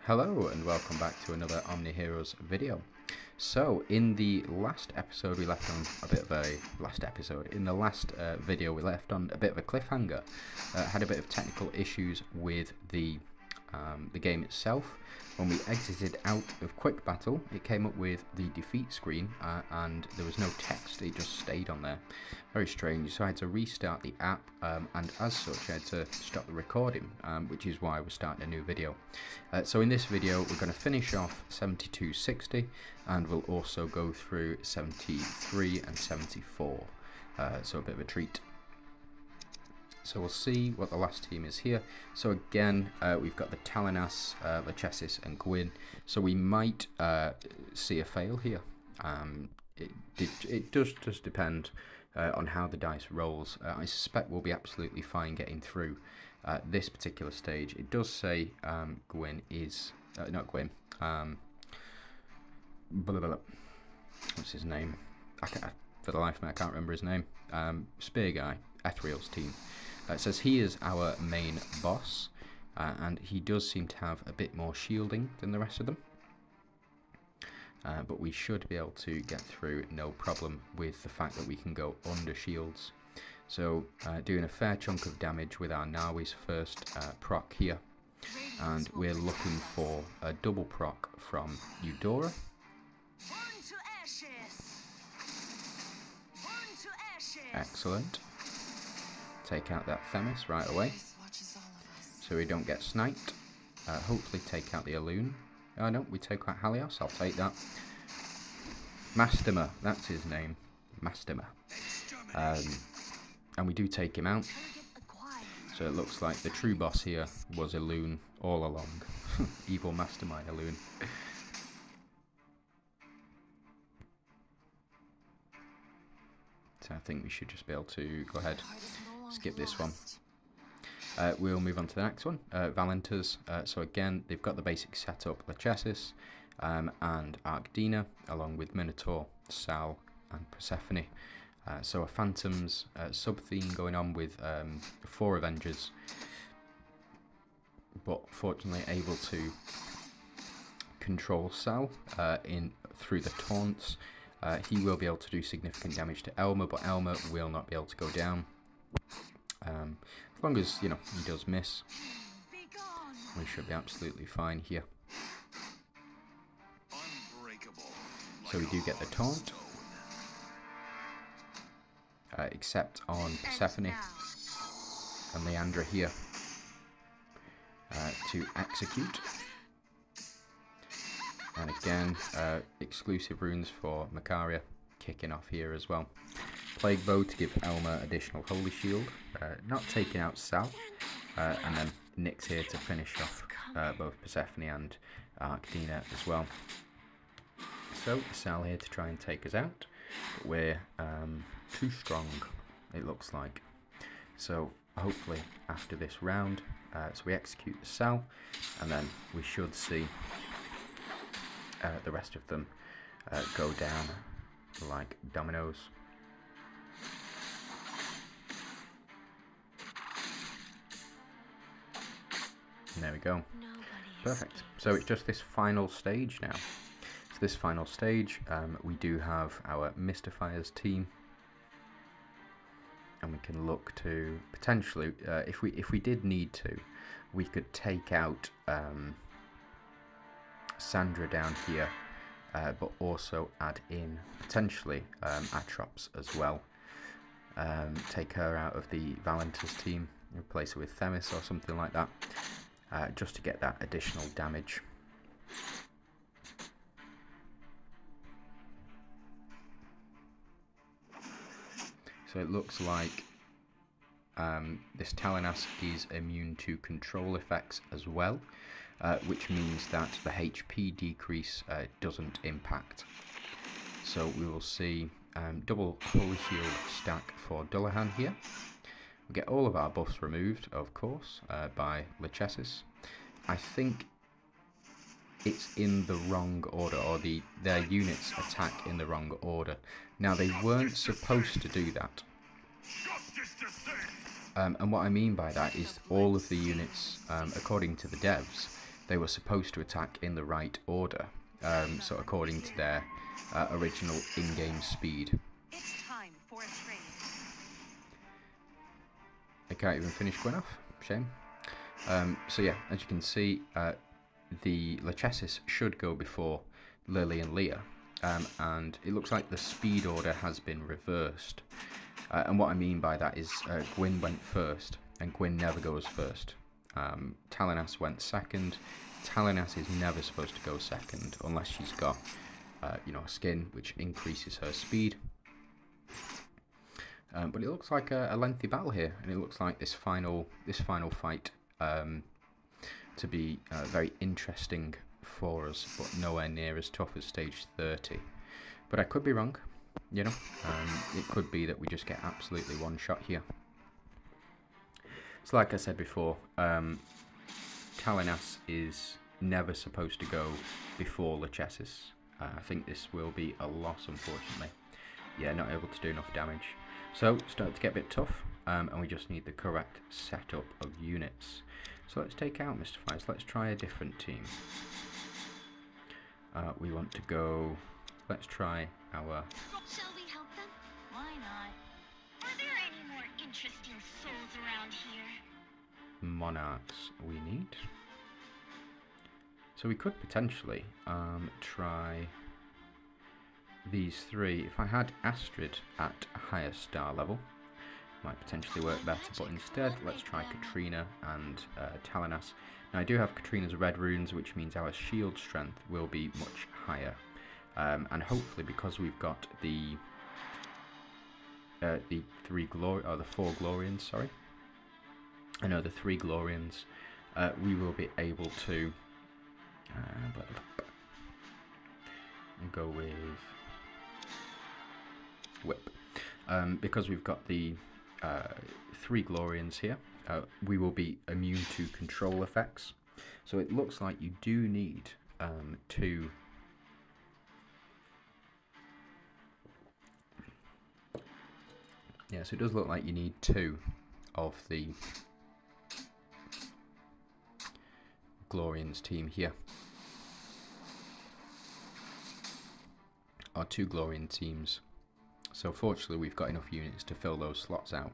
Hello and welcome back to another OMNIHEROES video. So in the last episode we left on a bit of a video we left on a bit of a cliffhanger. Had a bit of technical issues with the game itself. When we exited out of quick battle, it came up with the defeat screen and there was no text, it just stayed on there. Very strange, so I had to restart the app and as such I had to stop the recording, which is why we're starting a new video. So in this video we're going to finish off 7260 and we'll also go through 73 and 74, so a bit of a treat. So we'll see what the last team is here. So again, we've got the Talinas, Lachesis and Gwyn. So we might see a fail here. It does just depend on how the dice rolls. I suspect we'll be absolutely fine getting through this particular stage. It does say Gwyn is... not Gwyn. What's his name? For the life of me, I can't remember his name. Spear guy, Ethereal's team. It says he is our main boss, and he does seem to have a bit more shielding than the rest of them. But we should be able to get through no problem with the fact that we can go under shields. So doing a fair chunk of damage with our Nawi's first proc here. And we're looking for a double proc from Eudora. Excellent. Take out that Themis right away, so we don't get sniped. Hopefully take out the Elune. Oh no, we take out Halios, I'll take that. Mastema, that's his name. Mastema. And we do take him out. So it looks like the true boss here was Elune all along. Evil Mastermind Elune. So I think we should just be able to go ahead, skip this one. We'll move on to the next one, Valentas. So again, they've got the basic setup, Lachesis and Arcdina, along with Minotaur, Sal and Persephone. So a Phantoms sub-theme going on with 4 Avengers, but fortunately able to control Sal through the taunts. He will be able to do significant damage to Elmer, but Elmer will not be able to go down. As long as, you know, he does miss, we should be absolutely fine here. So we do get the taunt, except on Persephone and Leandra here to execute. And again, exclusive runes for Macaria kicking off here as well. Plague Bow to give Elmer additional Holy Shield, not taking out Sal, and then Nyx here to finish off both Persephone and Arcdina as well. So Sal here to try and take us out, but we're too strong, it looks like. So hopefully after this round, so we execute the Sal, and then we should see the rest of them go down like dominoes. And there we go. Perfect. So it's just this final stage now. So this final stage, we do have our Mystifiers team, and we can look to potentially, if we did need to, we could take out Sandra down here, but also add in potentially Atrops as well. Take her out of the Valentas team, replace her with Themis or something like that, just to get that additional damage. So it looks like this Talinas is immune to control effects as well. Which means that the HP decrease doesn't impact. So we will see double Holy Shield stack for Dullahan here. We get all of our buffs removed, of course, by Lachesis. I think it's in the wrong order, or their units attack in the wrong order. Now, they weren't supposed to do that. And what I mean by that is all of the units, according to the devs, they were supposed to attack in the right order, so according to their original in-game speed. It's time for a trade. I can't even finish going off. Shame. So yeah, as you can see, the Lachesis should go before Lily and Leah, and it looks like the speed order has been reversed. And what I mean by that is Gwyn went first, and Gwyn never goes first. Talinas went second. Talinas is never supposed to go second unless she's got, you know, a skin which increases her speed. But it looks like a lengthy battle here, and it looks like this final fight to be very interesting for us, but nowhere near as tough as stage 30. But I could be wrong, you know. It could be that we just get absolutely one shot here. So like I said before, Talinas is never supposed to go before Lachesis. I think this will be a loss, unfortunately. Yeah, not able to do enough damage. So, start to get a bit tough, and we just need the correct setup of units. So let's take out Mr. Fires. Let's try a different team. We want to go... Let's try our... Shall we help them? Why not? Are there any more interesting souls around here? Monarchs we need. So we could potentially try these three. If I had Astrid at a higher star level, might potentially work better, but instead let's try Katrina and Talinas. Now I do have Katrina's red runes, which means our shield strength will be much higher, and hopefully because we've got the four Glorians, sorry. I know the 3 Glorians, we will be able to go with Whip. Because we've got the 3 Glorians here, we will be immune to control effects. So it looks like you do need 2. Yeah, so it does look like you need 2 of the Glorians team here. Or 2 Glorian teams. So fortunately we've got enough units to fill those slots out.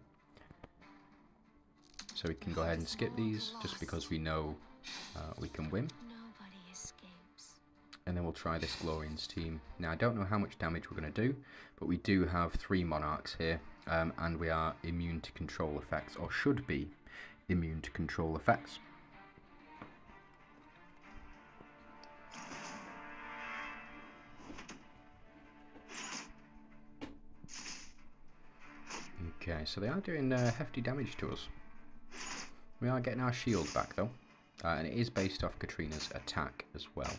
So we can go ahead and skip these just because we know we can win. And then we'll try this Glorians team. Now I don't know how much damage we're going to do, but we do have 3 Monarchs here, and we are immune to control effects, or should be immune to control effects. Okay, so they are doing hefty damage to us. We are getting our shield back though, and it is based off Katrina's attack as well.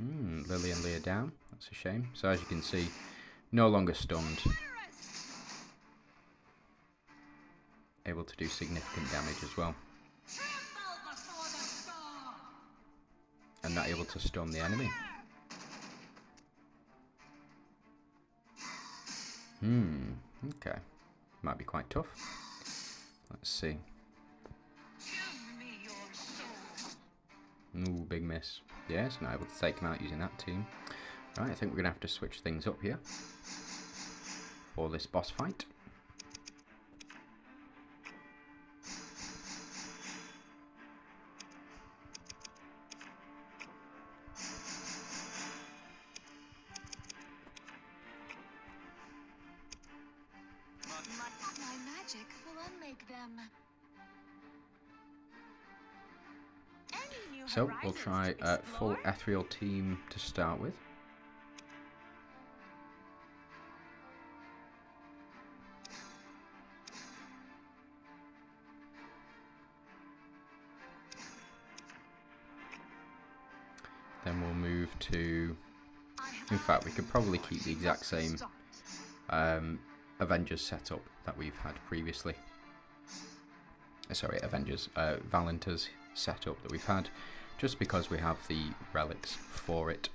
Lily and Leah down, that's a shame. So as you can see, no longer stunned. Able to do significant damage as well. And not able to stun the enemy. Okay. Might be quite tough. Let's see. Ooh, big miss. Yes, not able to take him out using that team. Right, I think we're going to have to switch things up here for this boss fight. My magic will unmake them. So we'll try a full ethereal team to start with. Then we'll move to... In fact, we could probably keep the exact same Avengers setup that we've had previously. Sorry, Avengers. Valenter's setup that we've had, just because we have the relics for it.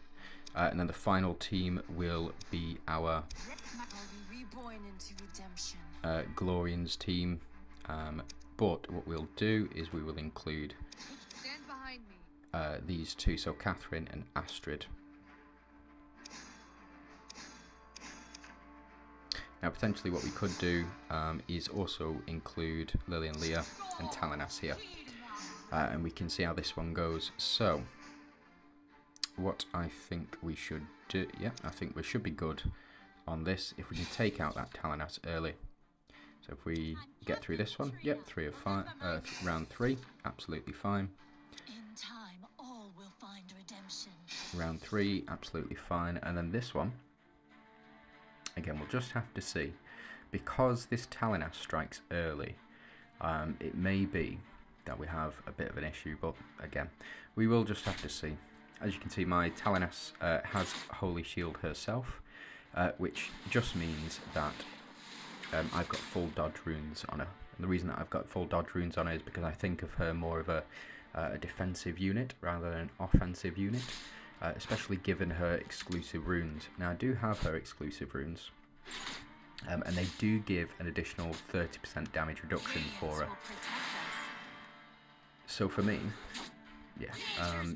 And then the final team will be our Glorian's team. But what we'll do is we will include these two, so Catherine and Astrid. Now potentially what we could do is also include Lillian, Leah and Talanas here. And we can see how this one goes. So what I think we should do, yeah, I think we should be good on this if we can take out that Talanas early. So if we get through this one, yep, 3 of 5, round 3, absolutely fine. In time, all will find redemption. Round 3, absolutely fine. And then this one, again, we'll just have to see. Because this Talanas strikes early, it may be that we have a bit of an issue, but again, we will just have to see. As you can see, my Talanas has Holy Shield herself, which just means that I've got full dodge runes on her. And the reason that I've got full dodge runes on her is because I think of her more of a defensive unit rather than an offensive unit, especially given her exclusive runes. Now I do have her exclusive runes, and they do give an additional 30% damage reduction for her. So for me, yeah,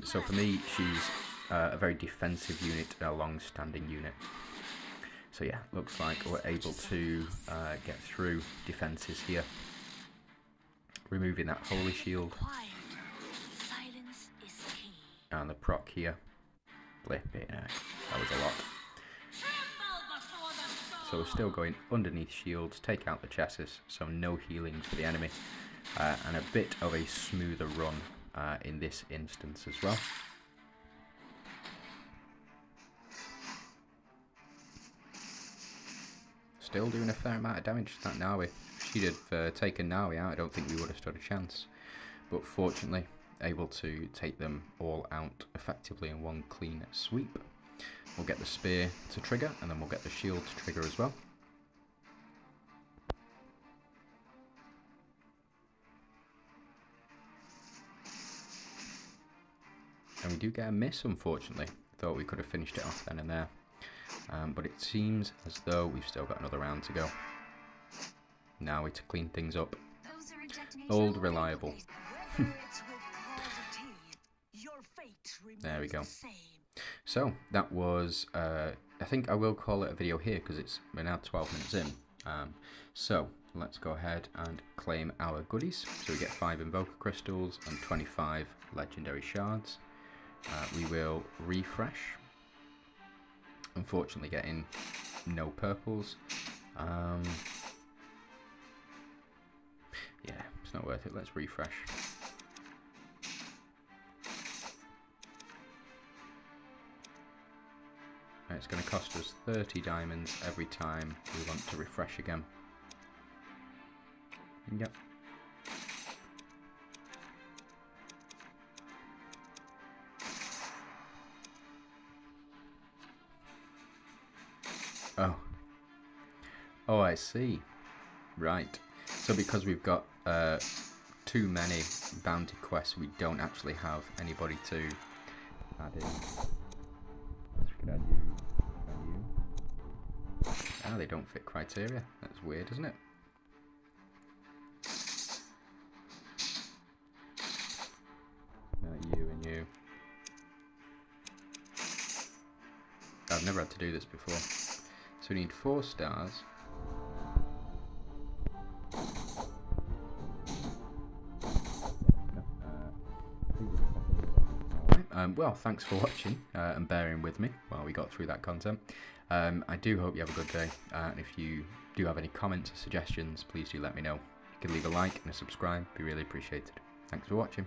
so for me she's a very defensive unit, a long-standing unit. So yeah, looks like we're able to get through defences here. Removing that Holy Shield. And the proc here. Blip it, that was a lot. So we're still going underneath shields, take out the chassis, so no healing for the enemy. And a bit of a smoother run in this instance as well. Still doing a fair amount of damage to that Nawi. If she'd have taken Nawi out, I don't think we would have stood a chance. But fortunately, able to take them all out effectively in one clean sweep. We'll get the spear to trigger, and then we'll get the shield to trigger as well. And we do get a miss, unfortunately. Thought we could have finished it off then and there. But it seems as though we've still got another round to go. Now we to clean things up. Old reliable. There we go. So that was, I think I will call it a video here because we're now 12 minutes in. So let's go ahead and claim our goodies. So we get 5 Invoker Crystals and 25 Legendary Shards. We will refresh. Unfortunately getting no purples. Yeah, it's not worth it. Let's refresh. And it's going to cost us 30 diamonds every time we want to refresh again. Yep. Oh, I see. Right. So because we've got too many bounty quests, we don't actually have anybody to add in. Let's add you. Ah, they don't fit criteria. That's weird, isn't it? You and you. I've never had to do this before. So we need 4 stars. Well, thanks for watching and bearing with me while we got through that content. I do hope you have a good day, and if you do have any comments or suggestions, please do let me know. You can leave a like and a subscribe, be really appreciated. Thanks for watching.